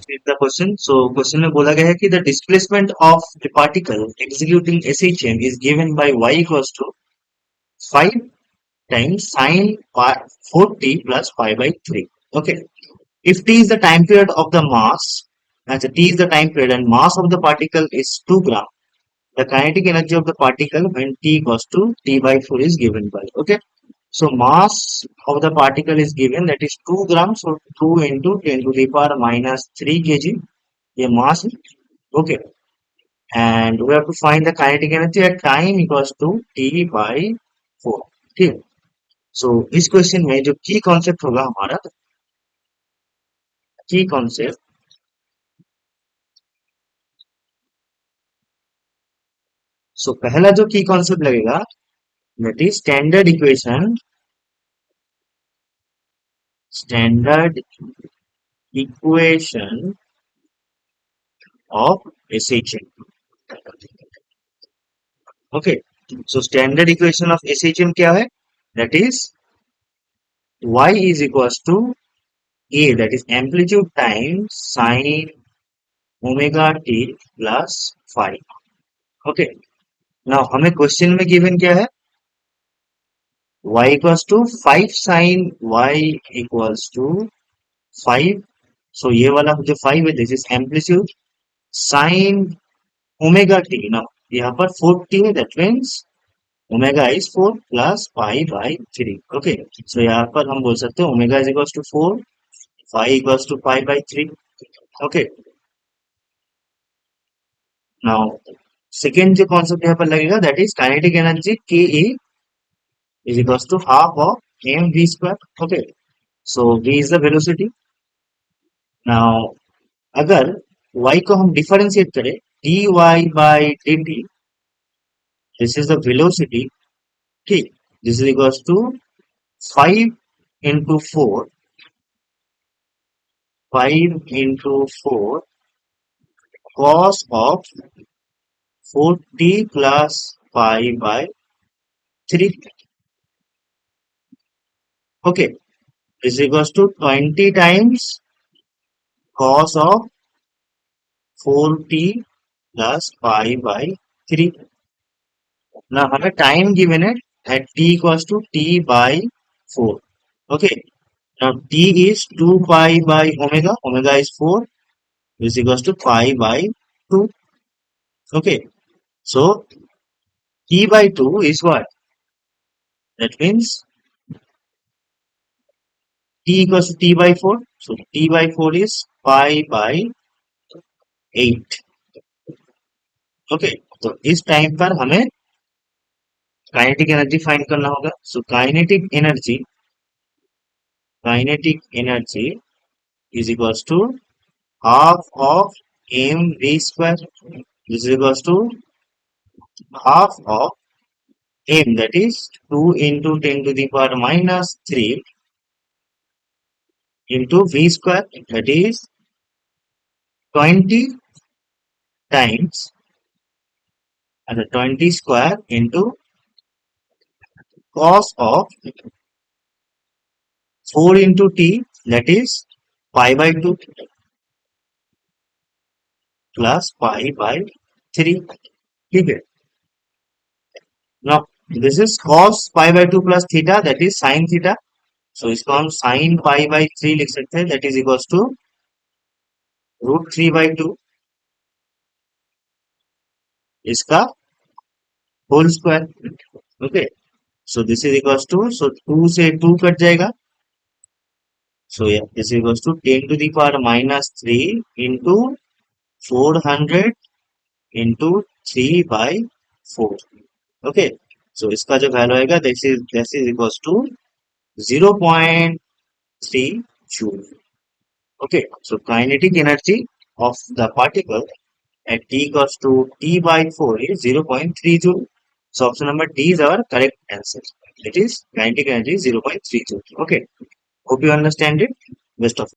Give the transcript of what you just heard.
read the question. So question में बोला गया है कि the displacement of the particle executing SHM is given by y equals to 5 times sine 4t plus pi by 3. Okay. If t is the time period of the mass, as t is the time period and mass of the particle is 2 gram, the kinetic energy of the particle when t equals to t by 4 is given by. Okay. So mass of the particle is given, that is 2 grams, so 2 into 10 to the power minus 3 kg. ये mass है. Okay. And we have to find the kinetic energy at time equals to t by 4. ठीक है. So इस question में जो की concept होगा हमारा, की कॉन्सेप्ट, सो पहला जो की कॉन्सेप्ट लगेगा that is standard equation of SHM. Okay, so standard equation of SHM क्या है? That is y is equals to a, that is amplitude times sine omega t plus phi. Okay, now हमें question में given क्या है? Y equals to 5 sine y equals to 5. So ये वाला जो 5 है, this is amplitude sine omega t. Now यहाँ पर 4t है, that means omega is 4 plus pi by 3. Okay, so यहाँ पर हम बोल सकते हैं omega is equals to 4, phi equals to pi by 3. Okay, now second जो concept यहाँ पर लगेगा, that is kinetic energy Ka is equals to half of mv square. Okay, so v is the velocity. Now अगर y को हम differentiate करें dy by dt, this is the velocity. Okay, this is equals to 5 into 4, 5 into 4 cos of 4t plus pi by 3. Okay, this is equals to 20 times cos of 4t plus pi by 3. Now हमें time given है at t equals to t by 4. Okay, now t is 2 pi by omega, omega is 4, this is equals to pi by 2. Okay, so t by 2 is what? That means t equals to t by 4. So t by 4 is pi by 8. Okay, तो इस time पर हमें kinetic energy find करना होगा. So kinetic energy is equals to half of mv square. This is equals to half of m, that is 2 into 10 to the power minus 3 into v square, that is 20 times and 20 square into cos of 4 into t, that is pi by 2 plus pi by 3. ठीक है. Now this is cos pi by 2 plus theta, that is sin theta. So इसको हम sin pi by 3 लिख सकते हैं, that is equals to root 3 by 2, इसका whole square. Okay, so this is equals to, so 2 से 2 cut जाएगा, so this is equals to 10 to the power minus 3 into 400 into 3 by 4. Okay, so इसका जो value आएगा this is equals to 0.3 joule. Okay, so kinetic energy of the particle at t equals to t by 4 is 0.3 joule. So option number D is our correct answer. It is kinetic energy 0.3 joule. Okay, hope you understand it. Best of